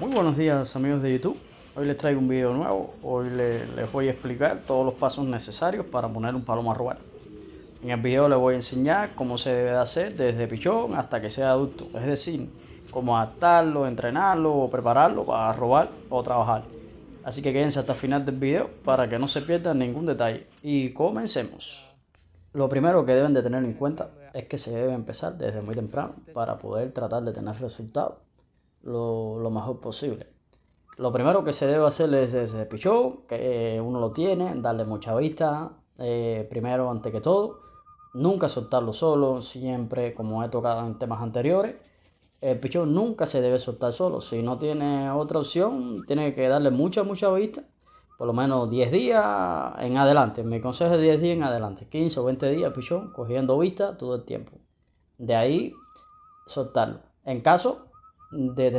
Muy buenos días, amigos de YouTube. Hoy les traigo un video nuevo. Hoy les voy a explicar todos los pasos necesarios para poner un palomo a robar. En el video les voy a enseñar cómo se debe de hacer desde pichón hasta que sea adulto, es decir, cómo adaptarlo, entrenarlo o prepararlo para robar o trabajar. Así que quédense hasta el final del video para que no se pierdan ningún detalle. Y comencemos. Lo primero que deben de tener en cuenta es que se debe empezar desde muy temprano para poder tratar de tener resultados lo mejor posible. Lo primero que se debe hacer es desde pichón, que uno lo tiene, darle mucha vista, primero antes que todo. Nunca soltarlo solo, siempre, como he tocado en temas anteriores, el pichón nunca se debe soltar solo. Si no tiene otra opción, tiene que darle mucha vista, por lo menos 10 días en adelante. Mi consejo es 10 días en adelante, 15 o 20 días pichón, cogiendo vista todo el tiempo. De ahí soltarlo. En caso de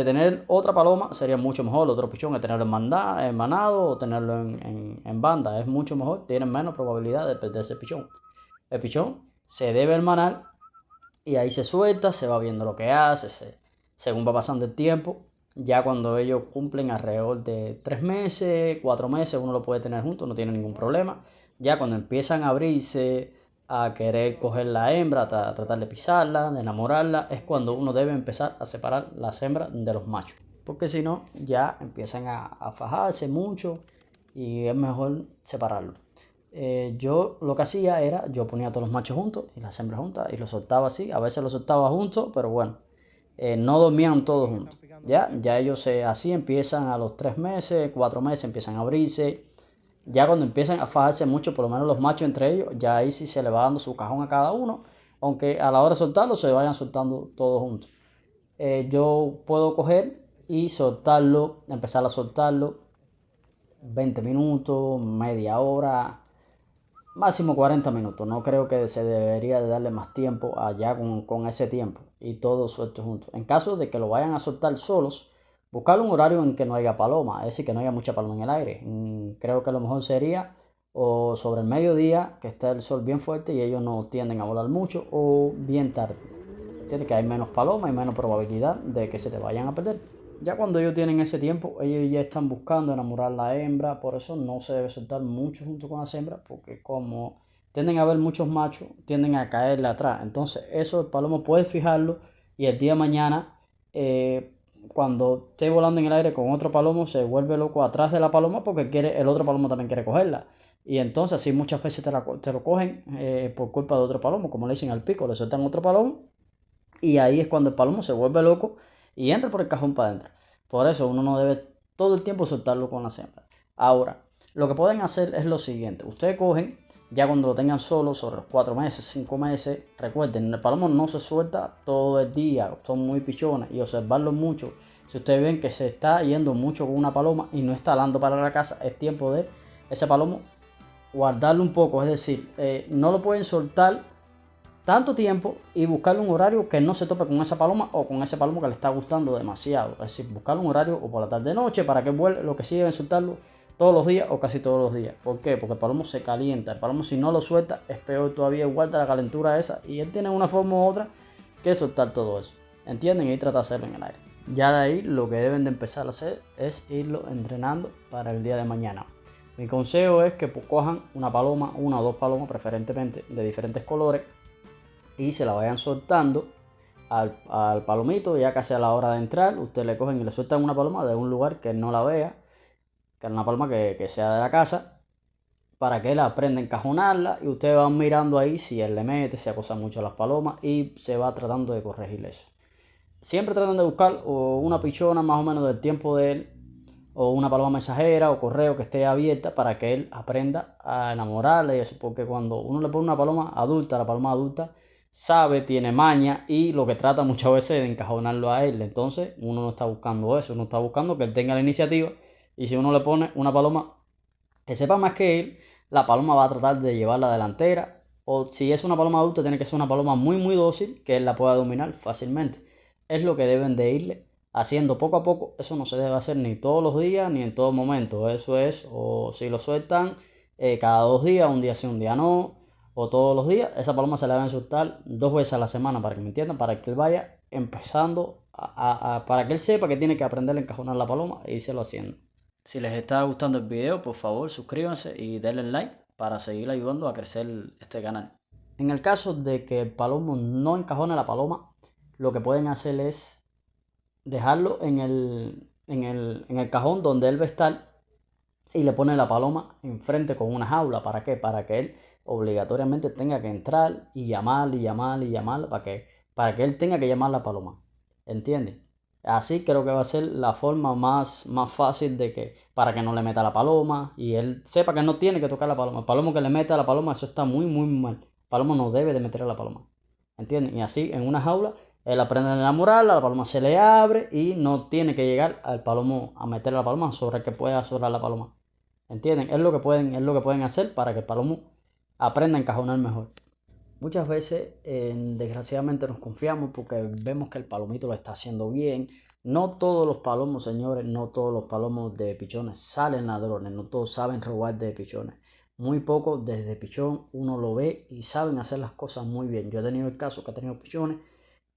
tener otra paloma, sería mucho mejor. Otro pichón que tenerlo en manado o tenerlo en banda. Es mucho mejor, tienen menos probabilidad de perderse el pichón. El pichón se debe hermanar y ahí se suelta, se va viendo lo que hace, según va pasando el tiempo. Ya cuando ellos cumplen alrededor de 3 meses, 4 meses, uno lo puede tener junto, no tiene ningún problema. Ya cuando empiezan a abrirse, a querer coger la hembra, a tratar de pisarla, de enamorarla, es cuando uno debe empezar a separar las hembras de los machos. Porque si no, ya empiezan a fajarse mucho y es mejor separarlo. Yo lo que hacía era, yo ponía todos los machos juntos y las hembras juntas y los soltaba así. A veces los soltaba juntos, pero bueno, no dormían todos juntos. Ya ellos así empiezan a los 3 meses, 4 meses, empiezan a abrirse. Ya cuando empiezan a fajarse mucho, por lo menos los machos entre ellos, ya ahí sí se le va dando su cajón a cada uno, aunque a la hora de soltarlo se vayan soltando todos juntos. Yo puedo coger y soltarlo, empezar a soltarlo 20 minutos, media hora, máximo 40 minutos. No creo que se debería de darle más tiempo allá con ese tiempo y todos sueltos juntos. En caso de que lo vayan a soltar solos, buscar un horario en que no haya paloma, es decir, que no haya mucha paloma en el aire. Creo que lo mejor sería o sobre el mediodía, que está el sol bien fuerte y ellos no tienden a volar mucho, o bien tarde. Entiende que hay menos paloma y menos probabilidad de que se te vayan a perder. Ya cuando ellos tienen ese tiempo, ellos ya están buscando enamorar a la hembra, por eso no se debe soltar mucho junto con las hembras, porque como tienden a haber muchos machos, tienden a caerle atrás. Entonces, eso el palomo puede fijarlo y el día de mañana, cuando esté volando en el aire con otro palomo, se vuelve loco atrás de la paloma porque el otro palomo también quiere cogerla. Y entonces, así muchas veces te lo cogen por culpa de otro palomo, como le dicen al pico, le sueltan otro palomo y ahí es cuando el palomo se vuelve loco y entra por el cajón para adentro. Por eso uno no debe todo el tiempo soltarlo con la hembras. Ahora, lo que pueden hacer es lo siguiente. Ustedes cogen, ya cuando lo tengan solo, sobre los 4 meses, 5 meses, recuerden, el palomo no se suelta todo el día, son muy pichones y observarlo mucho. Si ustedes ven que se está yendo mucho con una paloma y no está alando para la casa, es tiempo de ese palomo guardarlo un poco. Es decir, no lo pueden soltar tanto tiempo y buscarle un horario que no se tope con esa paloma o con ese palomo que le está gustando demasiado. Es decir, buscarle un horario o por la tarde noche para que vuelva, lo que sí deben soltarlo todos los días o casi todos los días. ¿Por qué? Porque el palomo se calienta. El palomo si no lo suelta es peor todavía, guarda la calentura esa y él tiene una forma u otra que soltar todo eso. ¿Entienden? Y trata de hacerlo en el aire. Ya de ahí lo que deben de empezar a hacer es irlo entrenando para el día de mañana. Mi consejo es que cojan una paloma, una o dos palomas preferentemente de diferentes colores y se la vayan soltando al palomito. Ya casi a la hora de entrar, ustedes le cogen y le sueltan una paloma de un lugar que no la vea, que es una paloma que sea de la casa, para que él aprenda a encajonarla y ustedes van mirando ahí si él le mete, si acosa mucho a las palomas y se va tratando de corregir eso. Siempre tratan de buscar una pichona más o menos del tiempo de él, o una paloma mensajera o correo que esté abierta para que él aprenda a enamorarle y eso, porque cuando uno le pone una paloma adulta, la paloma adulta sabe, tiene maña y lo que trata muchas veces es de encajonarlo a él. Entonces uno no está buscando eso, uno está buscando que él tenga la iniciativa y si uno le pone una paloma que sepa más que él, la paloma va a tratar de llevar la delantera, o si es una paloma adulta tiene que ser una paloma muy dócil que él la pueda dominar fácilmente. Es lo que deben de irle haciendo poco a poco. Eso no se debe hacer ni todos los días ni en todo momento. Eso es, o si lo sueltan cada 2 días, un día sí, un día no, o todos los días, esa paloma se la deben soltar 2 veces a la semana, para que me entiendan, para que él vaya empezando, para que él sepa que tiene que aprender a encajonar la paloma e irse lo haciendo. Si les está gustando el video, por favor suscríbanse y denle like para seguir ayudando a crecer este canal. En el caso de que el palomo no encajone la paloma, lo que pueden hacer es dejarlo en el cajón donde él va a estar y le ponen la paloma enfrente con una jaula. ¿Para qué? Para que él obligatoriamente tenga que entrar y llamar para que él tenga que llamar a la paloma. ¿Entiendes? Así creo que va a ser la forma más fácil para que no le meta la paloma y él sepa que no tiene que tocar la paloma. El palomo que le meta a la paloma, eso está muy mal. El palomo no debe de meter a la paloma. ¿Entienden? Y así en una jaula él aprende a enamorarla, la paloma se le abre y no tiene que llegar al palomo a meter la paloma sobre el que pueda sobrar la paloma. ¿Entienden? Es lo que pueden hacer para que el palomo aprenda a encajonar mejor. Muchas veces, desgraciadamente, nos confiamos porque vemos que el palomito lo está haciendo bien. No todos los palomos, señores, no todos los palomos de pichones salen ladrones, no todos saben robar de pichones. Muy pocos desde pichón uno lo ve y saben hacer las cosas muy bien. Yo he tenido el caso que he tenido pichones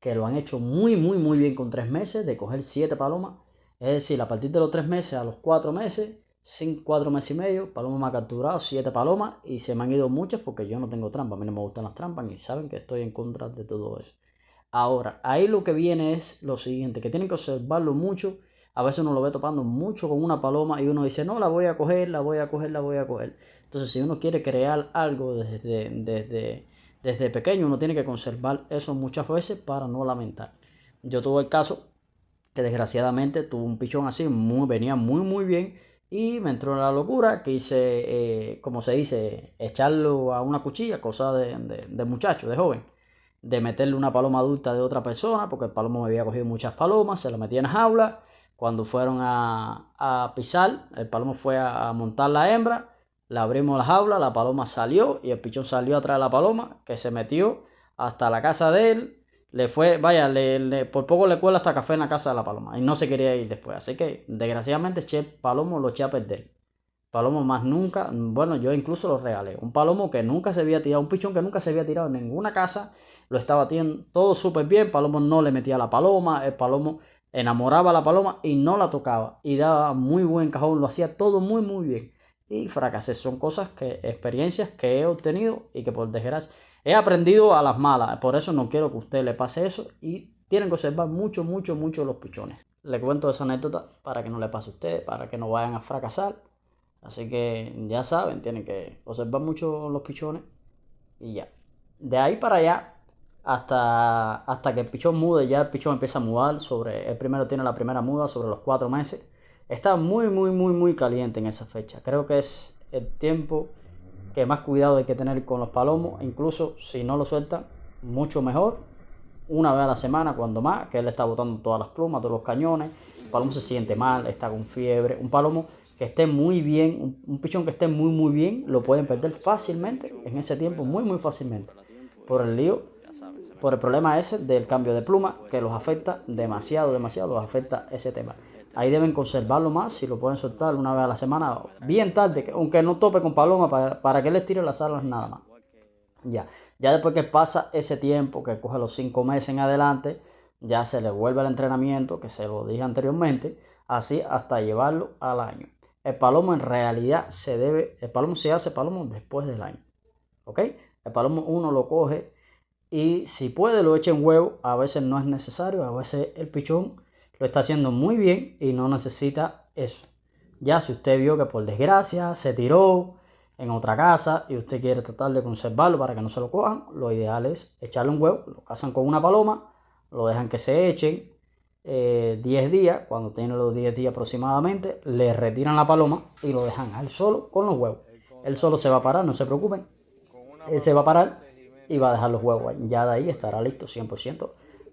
que lo han hecho muy bien con 3 meses de coger 7 palomas. Es decir, a partir de los 3 meses a los 4 meses, sin 4 meses y medio, Paloma me ha capturado 7 palomas y se me han ido muchas porque yo no tengo trampa. A mí no me gustan las trampas y saben que estoy en contra de todo eso. Ahora, ahí lo que viene es lo siguiente, que tienen que observarlo mucho. A veces uno lo ve topando mucho con una paloma y uno dice, no, la voy a coger. Entonces, si uno quiere crear algo desde pequeño, uno tiene que conservar eso muchas veces para no lamentar. Yo tuve el caso que desgraciadamente tuve un pichón así, venía muy bien. Y me entró la locura que hice, como se dice, echarlo a una cuchilla, cosa de muchacho, de joven. De meterle una paloma adulta de otra persona, porque el palomo me había cogido muchas palomas, se la metía en jaula. Cuando fueron a pisar, el palomo fue a montar la hembra, le abrimos la jaula, la paloma salió y el pichón salió atrás de la paloma, que se metió hasta la casa de él. Le fue, vaya, por poco le cuela hasta café en la casa de la paloma y no se quería ir después. Así que, desgraciadamente, Palomo lo eché a perder. Palomo más nunca, bueno, yo incluso lo regalé. Un palomo que nunca se había tirado, un pichón que nunca se había tirado en ninguna casa, lo estaba haciendo todo súper bien. Palomo no le metía a la paloma, el palomo enamoraba a la paloma y no la tocaba. Y daba muy buen cajón, lo hacía todo muy bien. Y fracasé. Son experiencias que he obtenido y que por desgracia he aprendido a las malas. Por eso no quiero que a usted le pase eso y tienen que observar mucho los pichones. Le cuento esa anécdota para que no le pase a usted, para que no vayan a fracasar. Así que ya saben, tienen que observar mucho los pichones y ya. De ahí para allá, hasta que el pichón mude, ya el pichón empieza a mudar. El primero tiene la primera muda sobre los 4 meses. Está muy caliente en esa fecha. Creo que es el tiempo que más cuidado hay que tener con los palomos. Incluso si no lo sueltan, mucho mejor. Una vez a la semana, cuando más, que él está botando todas las plumas, todos los cañones. El palomo se siente mal, está con fiebre. Un palomo que esté muy bien, un pichón que esté muy bien, lo pueden perder fácilmente en ese tiempo, muy fácilmente. Por el lío, por el problema ese del cambio de pluma, que los afecta demasiado, los afecta ese tema. Ahí deben conservarlo más, si lo pueden soltar una vez a la semana, bien tarde, aunque no tope con paloma, para que les tire las alas nada más. Ya después que pasa ese tiempo, que coge los 5 meses en adelante, ya se le vuelve el entrenamiento, que se lo dije anteriormente, así hasta llevarlo al año. El palomo en realidad el palomo se hace palomo después del año. ¿Ok? El palomo uno lo coge y si puede lo echa en huevo, a veces no es necesario, a veces el pichón lo está haciendo muy bien y no necesita eso. Ya si usted vio que por desgracia se tiró en otra casa y usted quiere tratar de conservarlo para que no se lo cojan, lo ideal es echarle un huevo, lo cazan con una paloma, lo dejan que se echen 10 días, cuando tiene los 10 días aproximadamente, le retiran la paloma y lo dejan a él solo con los huevos. Él solo se va a parar, no se preocupen, él se va a parar y va a dejar los huevos ahí. Ya de ahí estará listo 100%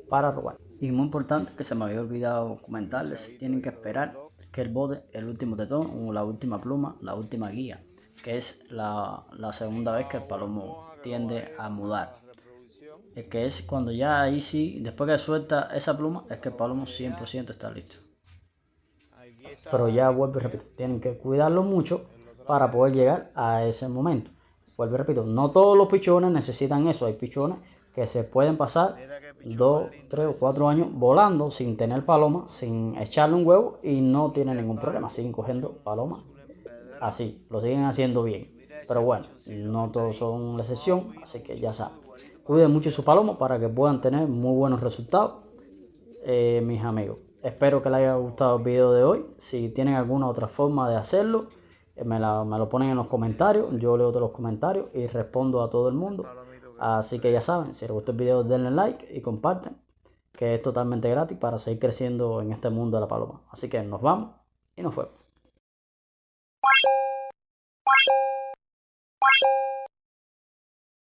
para robar. Y muy importante, que se me había olvidado comentarles, tienen que esperar que él bote el último tetón o la última pluma, la última guía, que es la segunda vez que el palomo tiende a mudar. Es que es cuando ya ahí sí, después que suelta esa pluma, es que el palomo 100% está listo. Pero ya vuelvo y repito, tienen que cuidarlo mucho para poder llegar a ese momento. vuelvo y repito, no todos los pichones necesitan eso. Hay pichones que se pueden pasar 2, 3 o 4 años volando sin tener paloma, sin echarle un huevo y no tienen ningún problema. Siguen cogiendo paloma así, lo siguen haciendo bien. Pero bueno, no todos son la excepción, así que ya saben. Cuiden mucho su paloma para que puedan tener muy buenos resultados, mis amigos. Espero que les haya gustado el video de hoy. Si tienen alguna otra forma de hacerlo, me lo ponen en los comentarios. Yo leo todos los comentarios y respondo a todo el mundo. Así que ya saben, si les gustó el video denle like y compartan, que es totalmente gratis para seguir creciendo en este mundo de la paloma. Así que nos vamos y nos fuimos.